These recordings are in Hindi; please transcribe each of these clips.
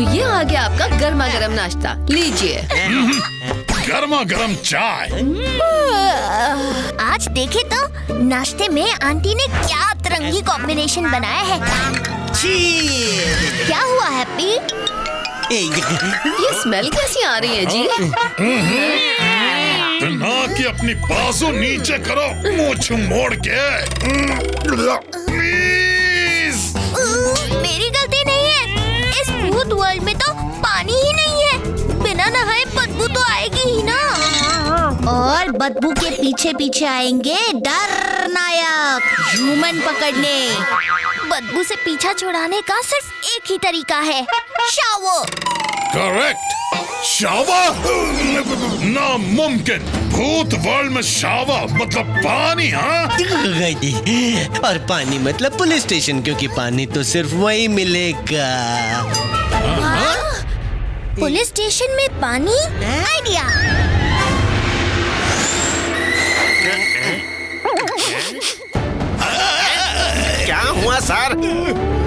तो ये आ गया आपका गर्मा गर्म नाश्ता, लीजिए। गर्मा गर्म चाय। आज देखे तो नाश्ते में आंटी ने क्या अतरंगी कॉम्बिनेशन बनाया है। क्या हुआ हैप्पी? ये स्मेल कैसी आ रही है जी? ना कि अपनी बाजू नीचे करो, मूंछ मोड़ के। प्लीज। मेरी गलती नहीं है। इस भूत वर्ल्ड में तो पानी ही नहीं है। बिना नहाए बदबू तो आएगी ही ना। और बदबू के पीछे पीछे आएंगे डर नायक ह्यूमन पकड़ने। बदबू से पीछा छुड़ाने का सिर्फ एक ही तरीका है, शावर। Correct, shower. नामुमकिन। भूत वर्ल्ड में शावर मतलब पानी। हाँ, और पानी मतलब पुलिस स्टेशन, क्योंकि पानी तो सिर्फ वही मिलेगा। पुलिस स्टेशन में पानी? आइडिया। क्या हुआ सर?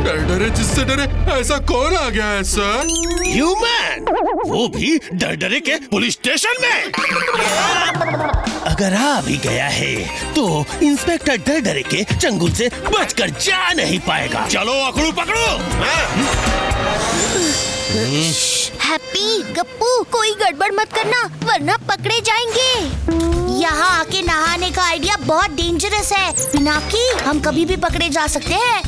डरे जिससे डरे ऐसा कौन आ गया है सर? ह्यूमन, वो भी डरे के पुलिस स्टेशन में। अगर आ भी गया है तो इंस्पेक्टर डरे के चंगुल से बचकर जा नहीं पाएगा। चलो अकड़ू पकड़ो। हैप्पी, गप्पू, कोई गड़बड़ मत करना वरना पकड़े जाएंगे। यहाँ आके नहाने का आइडिया बहुत डेंजरस है पिनाकी, हम कभी भी पकड़े जा सकते हैं।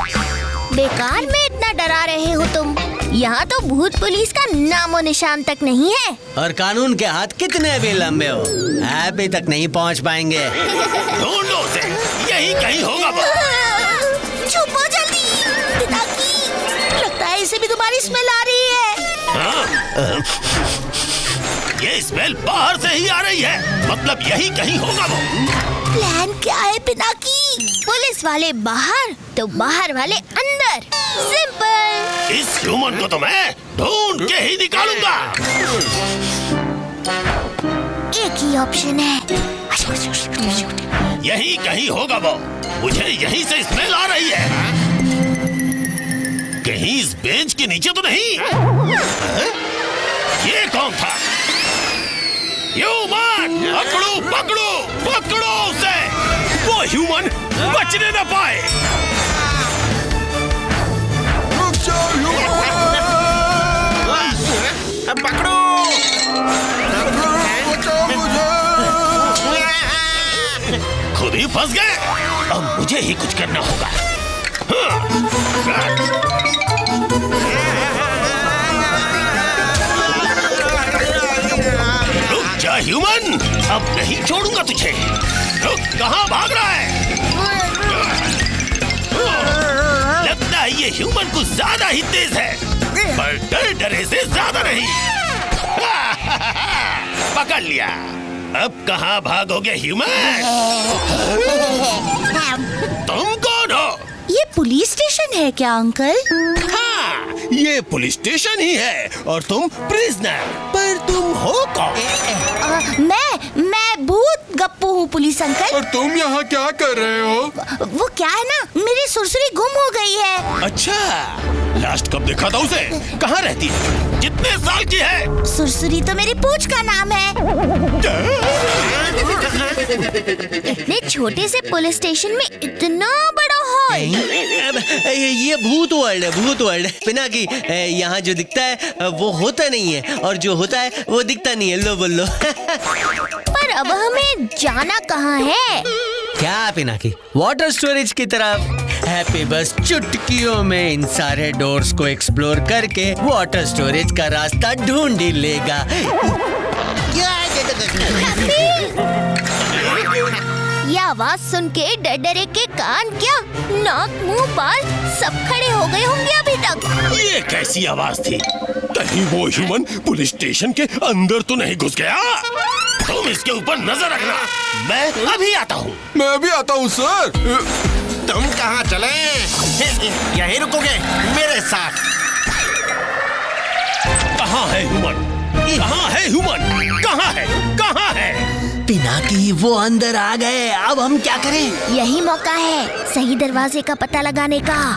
बेकार में इतना डरा रहे हो तुम। यहाँ तो भूत पुलिस का नामो निशान तक नहीं है। और कानून के हाथ कितने भी लंबे हो, अभी तक नहीं पहुँच पाएंगे। ढूंढो उसे, यही कहीं होगा वो। चुप हो जल्दी पिनाकी, लगता है इसे भी तुम्हारी स्मेल आ रही है। ये स्मेल बाहर से ही आ रही है, मतलब यही कहीं होगा वो। प्लान क्या है पिनाकी? पुलिस वाले बाहर तो बाहर वाले अंदर, सिंपल। इस ह्यूमन को तो मैं ढूंढ के ही निकालूंगा। एक ही ऑप्शन है। यही कहीं होगा वो, मुझे यहीं से स्मेल आ रही है। कहीं इस बेंच के नीचे तो नहीं? ये कौन था? ह्यूमन, पकड़ो पकड़ो पकड़ो उसे। वो ह्यूमन बचने न पाए। पकड़ो। खुद ही फंस गए, अब मुझे ही कुछ करना होगा। रुक जा ह्यूमन, अब नहीं छोड़ूंगा तुझे। रुक, कहाँ भाग रहा है? लगता है ये ह्यूमन कुछ ज्यादा ही तेज है, पर डरे से ज्यादा नहीं। पकड़ लिया। अब कहाँ भागोगे ह्यूमन? तुम कौन हो? ये पुलिस स्टेशन है क्या अंकल? हाँ, ये पुलिस स्टेशन ही है और तुम प्रिजनर। पर तुम हो कौन? मैं भूत गप्पू हूँ पुलिस अंकल। और तुम यहाँ क्या कर रहे हो? वो क्या है ना, मेरी सुरसुरी गुम हो गई है। अच्छा, लास्ट कब देखा था उसे? कहाँ रहती है? कितने साल की है? सुरसुरी तो मेरी पूंछ का नाम है। इतने छोटे से पुलिस स्टेशन में इतना बड़ा हॉल। ये भूत वर्ल्ड है, भूत वर्ल्ड। बिना कि यहाँ जो दिखता है वो होता नहीं है, और जो होता है वो दिखता नहीं है। लो बोलो। पर अब हमें जाना कहाँ है? क्या पिनाकी? वाटर स्टोरेज की तरफ। हैप्पी बस चुटकियों में इन सारे डोर्स को एक्सप्लोर करके वाटर स्टोरेज का रास्ता ढूंढ ही लेगा। ये आवाज सुन के डरे के कान क्या, नाक, मुंह, बाल सब खड़े हो गए होंगे अभी तक। ये कैसी आवाज थी? कहीं वो ह्यूमन पुलिस स्टेशन के अंदर तो नहीं घुस गया? तुम इसके ऊपर नजर रखना, मैं अभी आता हूँ। मैं भी आता हूँ सर। तुम कहाँ चले? यहीं रुकोगे मेरे साथ? कहाँ है ह्यूमन? कहाँ है ह्यूमन? कहाँ है? कहाँ है? पिनाकी वो अंदर आ गए, अब हम क्या करें? यही मौका है सही दरवाजे का पता लगाने का।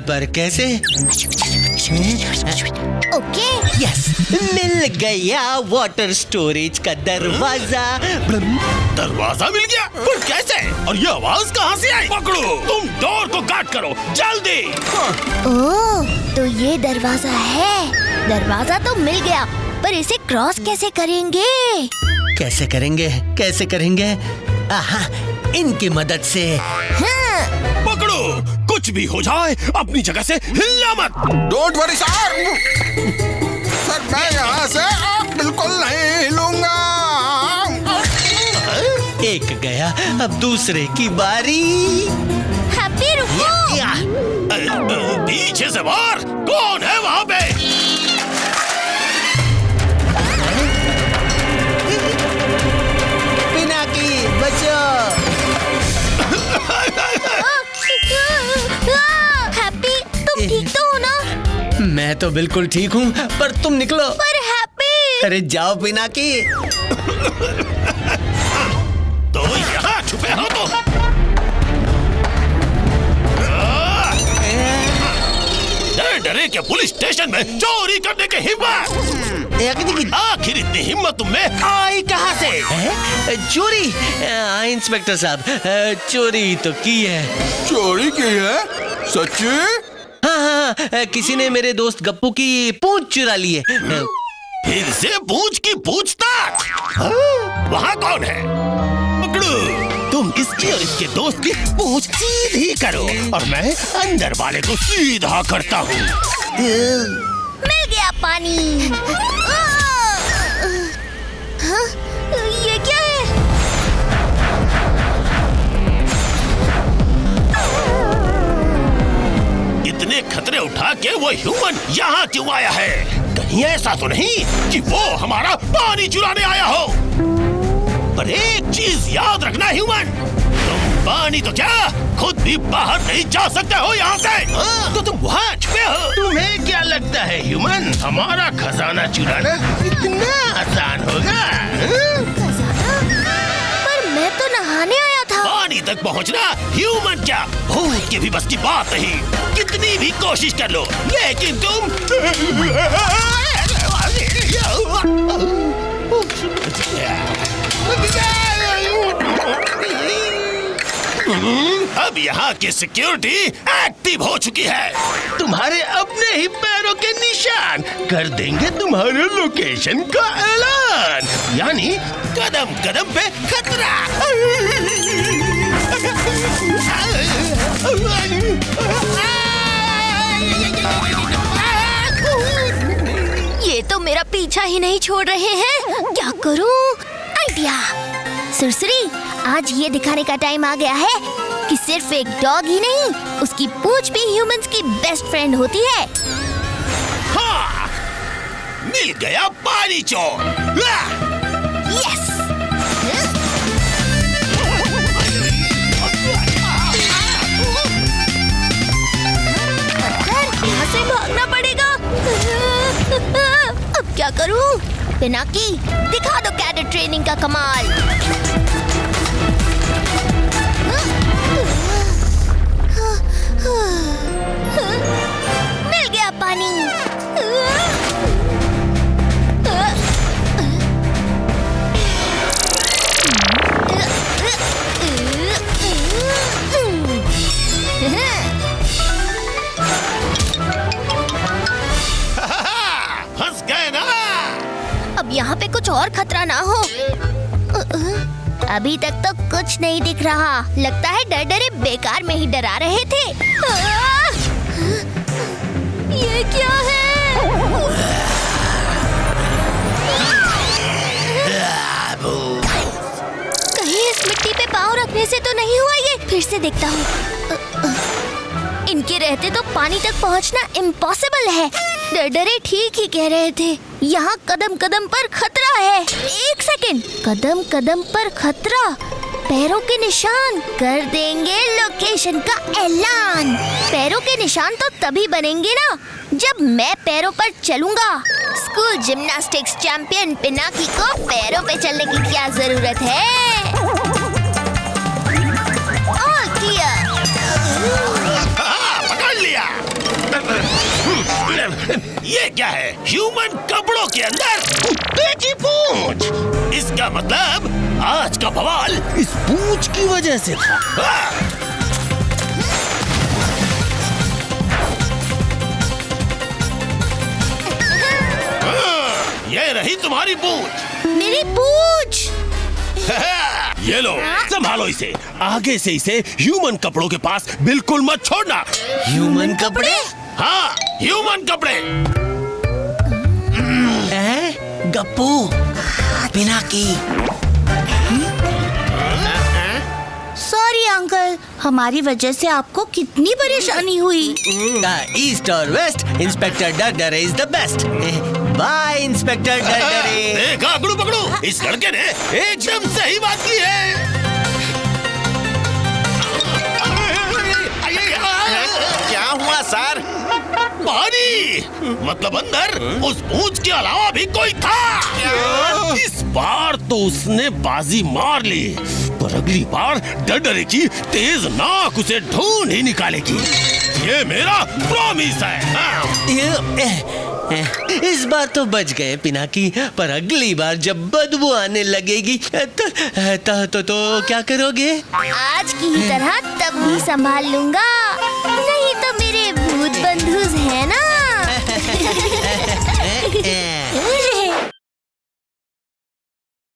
पर कैसे? ओके यस, मिल गया वाटर स्टोरेज का दरवाजा। दरवाजा मिल गया? पर कैसे? और ये आवाज कहाँ से आई? पकड़ो, तुम डोर को गार्ड करो, जल्दी। ओह, तो ये दरवाजा है। दरवाजा तो मिल गया, पर इसे क्रॉस कैसे करेंगे? कैसे करेंगे? कैसे करेंगे? आहा, इनकी मदद से। हाँ, पकड़ो, कुछ भी हो जाए अपनी जगह से हिलना मत। Don't worry sir. सर मैं यहाँ से बिल्कुल नहीं हिलूंगा। एक गया, अब दूसरे की बारी। हैप्पी रुको। या, पीछे से बाहर कौन है वहाँ पे? पिनाकी बचो। हैप्पी, तुम ठीक तो हो ना? मैं तो बिल्कुल ठीक हूँ, पर तुम निकलो। पर हैप्पी। अरे जाओ पिनाकी। तो यहाँ छुपे हो तो? डरे के पुलिस स्टेशन में चोरी करने की हिम्मत? आखिर इतनी हिम्मत तुम में आई कहाँ से? चोरी? इंस्पेक्टर साहब, चोरी तो की है। चोरी की है? सच्ची? हाँ, किसी ने मेरे दोस्त गप्पू की पूंछ चुरा ली है। फिर से पूछ की पूछताछ? वहाँ कौन है? पकड़ो, तुम इसकी और इसके दोस्त की पूछ सीधी करो और मैं अंदर वाले को सीधा करता हूँ। मिल गया पानी। हाँ, ये क्या है? इतने खतरे उठा के वो ह्यूमन यहाँ क्यों आया है? कहीं ऐसा तो नहीं कि वो हमारा पानी चुराने आया हो? पर एक चीज याद रखना ह्यूमन, तुम पानी तो क्या खुद भी बाहर नहीं जा सकते हो यहाँ से। तो तुम वहाँ छुपे हो। तुम्हें क्या लगता है ह्यूमन, हमारा खजाना चुराना इतना आसान होगा? पर मैं तो नहाने आया था। पानी तक पहुँचना ह्यूमन क्या भूत के भी बस की बात नहीं। कितनी भी कोशिश कर लो, लेकिन तुम अब यहाँ की सिक्योरिटी एक्टिव हो चुकी है। तुम्हारे अपने ही पैरों के निशान कर देंगे तुम्हारे लोकेशन का ऐलान, यानी कदम कदम पे खतरा। ये तो मेरा पीछा ही नहीं छोड़ रहे हैं। क्या करूं? आइडिया। सुरसुरी, आज ये दिखाने का टाइम आ गया है कि सिर्फ एक डॉग ही नहीं, उसकी पूंछ भी ह्यूमंस की बेस्ट फ्रेंड होती है। हाँ, मिल गया पानी चोर। यस। यहाँ से भागना पड़ेगा। अब क्या करूं? पिनाकी, दिखा दो कैडेट ट्रेनिंग का कमाल। मिल गया पानी। फंस गए ना? अब यहाँ पे कुछ और खतरा ना हो। अभी तक तो कुछ नहीं दिख रहा। लगता है डर डरे बेकार में ही डरा रहे थे। ये क्या है? कहीं इस मिट्टी पे पाँव रखने से तो नहीं हुआ ये? फिर से देखता हूँ। इनके रहते तो पानी तक पहुँचना इम्पॉसिबल है। डर डरे ठीक ही कह रहे थे। यहाँ कदम कदम पर खतरा है। एक सेकंड, कदम कदम पर खतरा। पैरों के निशान कर देंगे लोकेशन का ऐलान। पैरों के निशान तो तभी बनेंगे ना जब मैं पैरों पर चलूंगा। स्कूल जिम्नास्टिक्स चैंपियन पिनाकी को पैरों पे चलने की क्या जरूरत है? All clear. पकड़ लिया। ये क्या है? ह्यूमन कपड़ों के अंदर कुत्ते की पूंछ। इसका मतलब आज का बवाल इस पूंछ की वजह से था। ये रही तुम्हारी पूंछ। मेरी पूंछ। ये लो, संभालो इसे। आगे से इसे ह्यूमन कपड़ों के पास बिल्कुल मत छोड़ना। ह्यूमन कपड़े? हाँ, ह्यूमन कपड़े। गप्पू, पिनाकी। सॉरी अंकल, हमारी वजह से आपको कितनी परेशानी हुई। ईस्ट और west, inspector Dardare is the best. By inspector Dardare. देखा गुड़ू पकड़ू, इस लड़के ने एकदम सही बात की है। क्या हुआ सर? पानी, मतलब अंदर उस पूंछ के अलावा भी कोई था। इस बार तो उसने बाजी मार ली, पर अगली बार डरडरे की तेज नाक उसे ढूंढ ही निकालेगी। ये मेरा प्रॉमिस है। इस बार तो बच गए पिनाकी, पर अगली बार जब बदबू आने लगेगी तो क्या करोगे? आज की ही तरह तब भी संभाल लूंगा, नहीं तो मेरे भूत बंधु हैं ना।